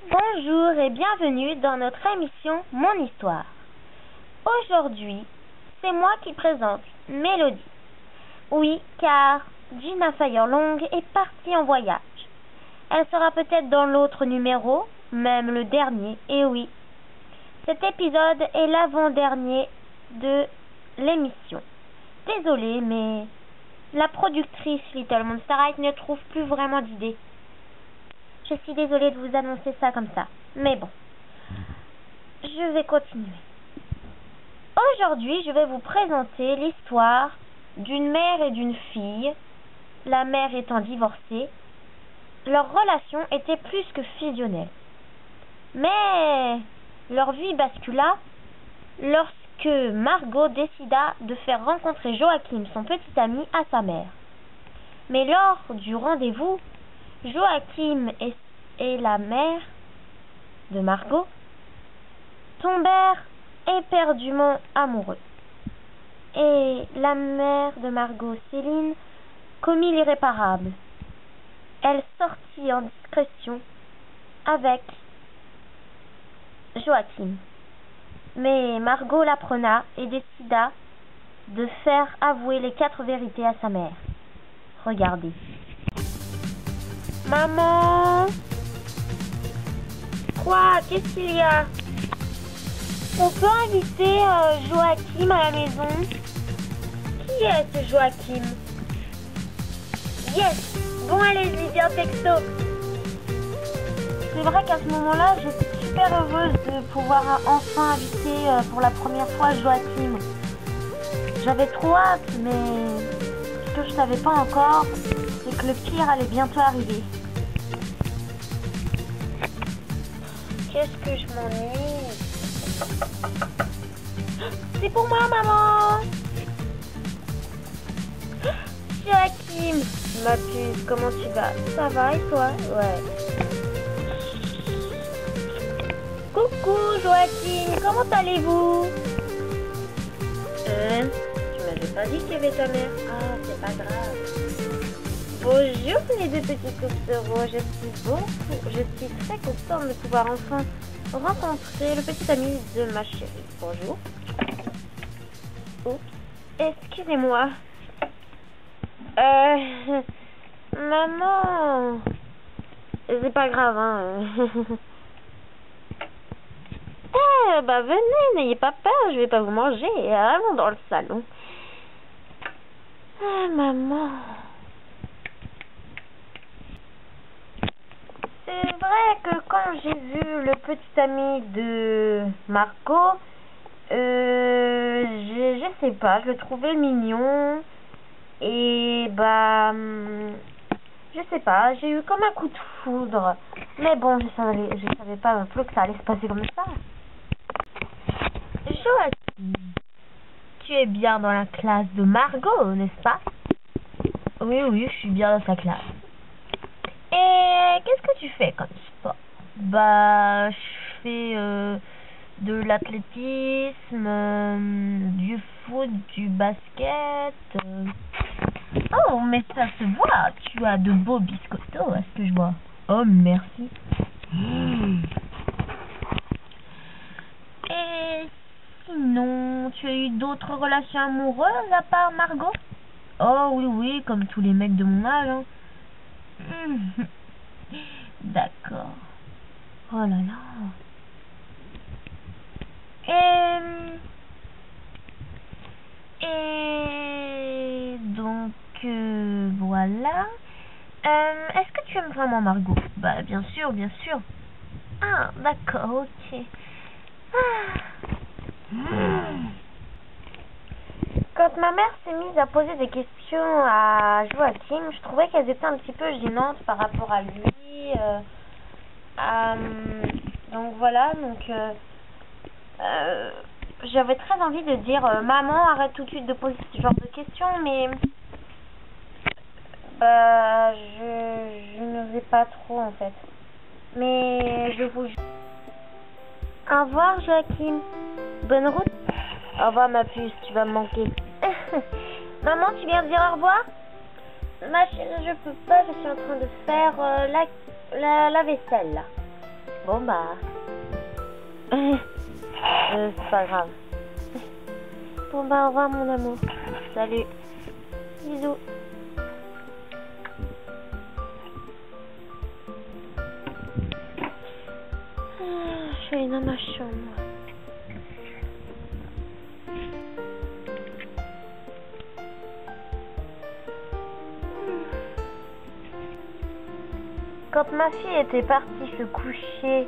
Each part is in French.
Bonjour et bienvenue dans notre émission Mon Histoire. Aujourd'hui, c'est moi qui présente Mélodie. Oui, car Gina Firelong est partie en voyage. Elle sera peut-être dans l'autre numéro, même le dernier, et oui. Cet épisode est l'avant-dernier de l'émission. Désolée, mais la productrice Little Monster High ne trouve plus vraiment d'idées. Je suis désolée de vous annoncer ça comme ça, mais bon, je vais continuer. Aujourd'hui, je vais vous présenter l'histoire d'une mère et d'une fille, la mère étant divorcée. Leur relation était plus que fusionnelle. Mais leur vie bascula lorsque Margot décida de faire rencontrer Joachim, son petit ami, à sa mère. Mais lors du rendez-vous, Joachim et la mère de Margot tombèrent éperdument amoureux. Et la mère de Margot, Céline, commit l'irréparable. Elle sortit en discrétion avec Joachim. Mais Margot l'apprenait et décida de faire avouer les 4 vérités à sa mère. Regardez. Maman! Quoi? Qu'est-ce qu'il y a? On peut inviter Joachim à la maison? Qui est ce Joachim? Yes! Bon, allez-y, viens texto. C'est vrai qu'à ce moment-là, j'étais super heureuse de pouvoir enfin inviter pour la première fois Joachim. J'avais trop hâte, mais ce que je savais pas encore, c'est que le pire allait bientôt arriver. Qu'est-ce que je m'ennuie. C'est pour moi, maman. Joachim, ma puce, comment tu vas? Ça va et toi? Ouais. Coucou Joachim, comment allez-vous? Tu m'avais pas dit qu'il y avait ta mère. Ah, c'est pas grave. Bonjour les deux petits coqs. Je suis très contente de pouvoir enfin rencontrer le petit ami de ma chérie. Bonjour. Oups, excusez-moi. Maman. C'est pas grave, hein. Bah venez, n'ayez pas peur, je vais pas vous manger. Allons dans le salon. Ah, maman. C'est vrai que quand j'ai vu le petit ami de Margot, je sais pas, je le trouvais mignon. Et bah, je sais pas, j'ai eu comme un coup de foudre. Mais bon, je savais pas non plus que ça allait se passer comme ça. Joachim, tu es bien dans la classe de Margot, n'est-ce pas? Oui, je suis bien dans sa classe. Et qu'est-ce que tu fais comme sport? Bah, je fais de l'athlétisme, du foot, du basket. Oh, mais ça se voit, tu as de beaux biscottos, est-ce que je vois? Oh, merci. Et sinon, tu as eu d'autres relations amoureuses à part Margot? Oh oui, comme tous les mecs de mon âge, hein. D'accord. Oh là là. Et donc, voilà. Est-ce que tu aimes vraiment Margot? Bah, bien sûr. Ah, d'accord, ok. Quand ma mère s'est mise à poser des questions à Joachim, je trouvais qu'elles étaient un petit peu gênantes par rapport à lui. Donc voilà, j'avais très envie de dire maman, arrête tout de suite de poser ce genre de questions, mais je n'osais pas trop en fait. Mais je vous jure. Au revoir Joachim. Bonne route. Au revoir ma puce, tu vas me manquer. Maman, tu viens de dire au revoir? Ma chérie, je peux pas, je suis en train de faire la vaisselle là. Bon bah... c'est pas grave. Bon bah au revoir mon amour. Salut. Bisous. Je vais aller dans ma chambre. Quand ma fille était partie se coucher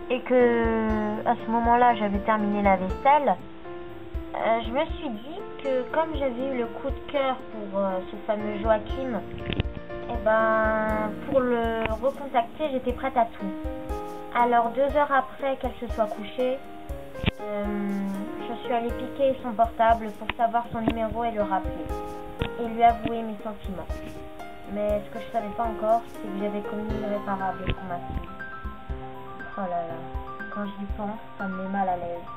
et que à ce moment-là j'avais terminé la vaisselle, je me suis dit que comme j'avais eu le coup de cœur pour ce fameux Joachim, et ben pour le recontacter j'étais prête à tout. Alors 2 heures après qu'elle se soit couchée, je suis allée piquer son portable pour savoir son numéro et le rappeler et lui avouer mes sentiments. Mais ce que je savais pas encore, c'est que j'avais commis l'irréparable pour ma fille. Oh là là, quand j'y pense, ça me met mal à l'aise.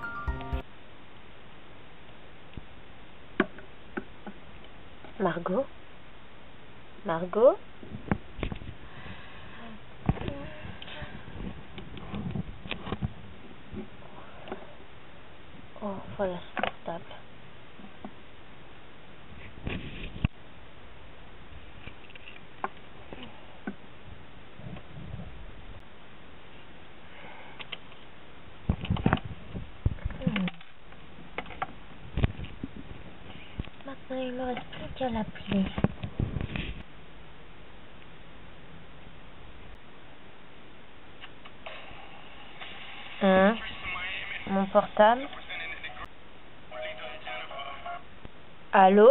Margot? Margot? Oh, voilà ce portable. Maintenant, il me reste plus qu'à l'appeler. Mon portable. Allô?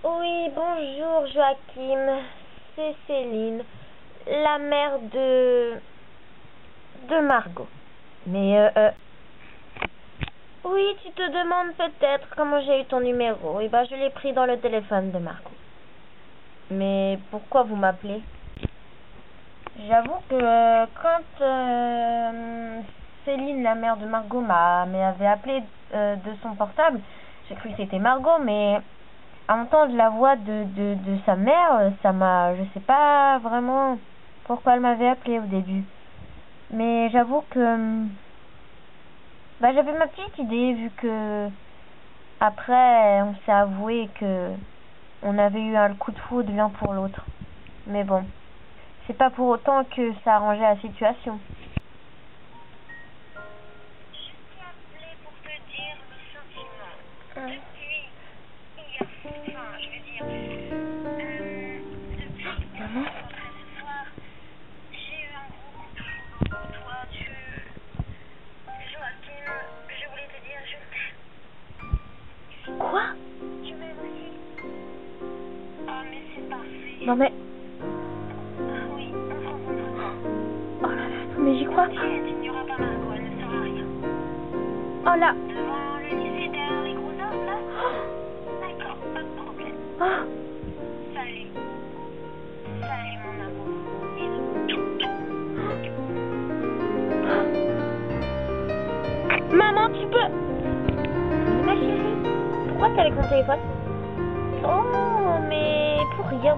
Oui, bonjour Joachim. C'est Céline, la mère de Margot. Mais oui, tu te demandes peut-être comment j'ai eu ton numéro. Eh ben, je l'ai pris dans le téléphone de Margot. Mais pourquoi vous m'appelez? J'avoue que quand Céline, la mère de Margot, m'avait appelé de son portable, j'ai cru que c'était Margot, mais à entendre la voix de sa mère, je sais pas vraiment pourquoi elle m'avait appelé au début. Mais j'avoue que j'avais ma petite idée vu que après on s'est avoué que on avait eu un coup de foudre l'un pour l'autre. Mais bon, c'est pas pour autant que ça arrangeait la situation. Je t'ai appelé pour te dire mes sentiments. Depuis hier, enfin, je veux dire, depuis qu'on est rencontrés ce soir, j'ai eu un gros coup de foudre pour toi. Joachim, je voulais te dire je t'aime. Quoi? Tu m'aimes aussi? Ah, mais c'est parfait. Non mais... Oui, on se rencontre quand? Oh là là, mais j'y crois pas. T'inquiète, il n'y aura pas Margot, elle ne saura rien. Oh là. Devant le lycée derrière les gros arbres, là? D'accord, pas de problème. Oh. Salut. Salut, mon amour. Bisous. Maman, tu peux... Ma chérie, pourquoi t'es avec mon téléphone? Oh, mais pour rien.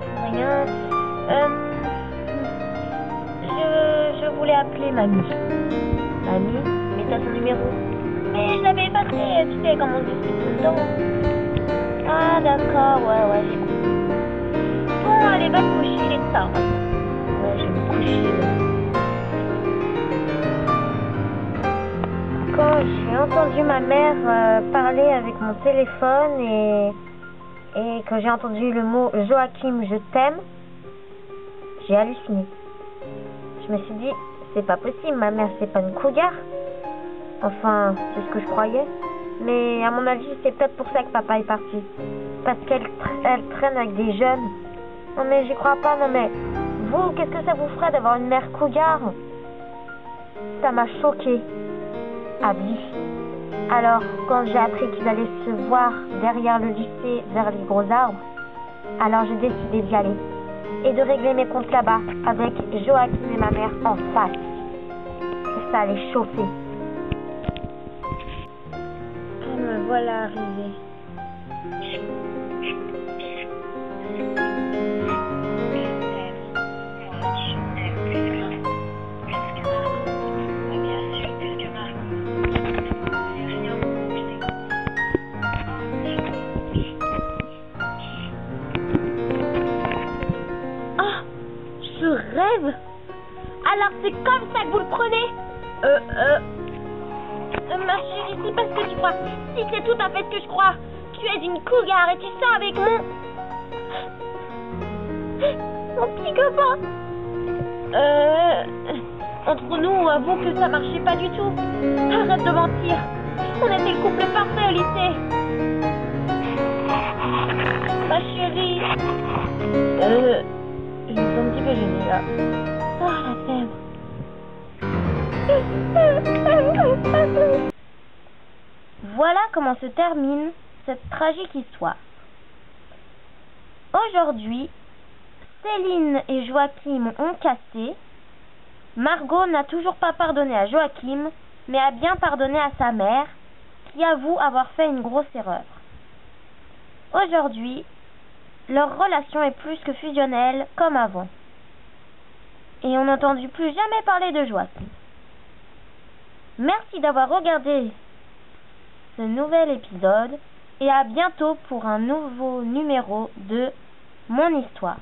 Je voulais appeler mamie. Mamie, mais t'as son numéro. Mais je l'avais effacé, tu sais, comme on discute tout le temps. Ah, d'accord, ouais, j'ai compris. Bon, allez, va te coucher, il est tard maintenant. Ouais, je vais me coucher, là. Quand j'ai entendu ma mère parler avec mon téléphone et que j'ai entendu le mot Joachim, je t'aime, j'ai halluciné. Je me suis dit, c'est pas possible, ma mère c'est pas une cougar. Enfin, c'est ce que je croyais. Mais à mon avis, c'est peut-être pour ça que papa est parti. Parce qu'elle traîne avec des jeunes. Non mais j'y crois pas, non mais... Vous, qu'est-ce que ça vous ferait d'avoir une mère cougar? Ça m'a choquée. À vie. Alors, quand j'ai appris qu'ils allaient se voir derrière le lycée, vers les gros arbres, alors j'ai décidé d'y aller et de régler mes comptes là-bas avec Joachim et ma mère en face. Et ça allait chauffer. Oh, me voilà arrivée. Alors c'est comme ça que vous le prenez? Ma chérie, c'est pas ce que tu crois. Si c'est tout à fait ce que je crois. Tu es une cougar et tu sors avec mon petit copain. Entre nous, avoue que ça marchait pas du tout. Arrête de mentir. On était le couple parfait au lycée. Ma chérie. Je me sens un petit peu gênée là. Ah, la fève. Voilà comment se termine cette tragique histoire. Aujourd'hui, Céline et Joachim ont cassé. Margot n'a toujours pas pardonné à Joachim, mais a bien pardonné à sa mère, qui avoue avoir fait une grosse erreur. Aujourd'hui, leur relation est plus que fusionnelle comme avant. Et on n'a entendu plus jamais parler de Joachim. Merci d'avoir regardé ce nouvel épisode et à bientôt pour un nouveau numéro de Mon Histoire.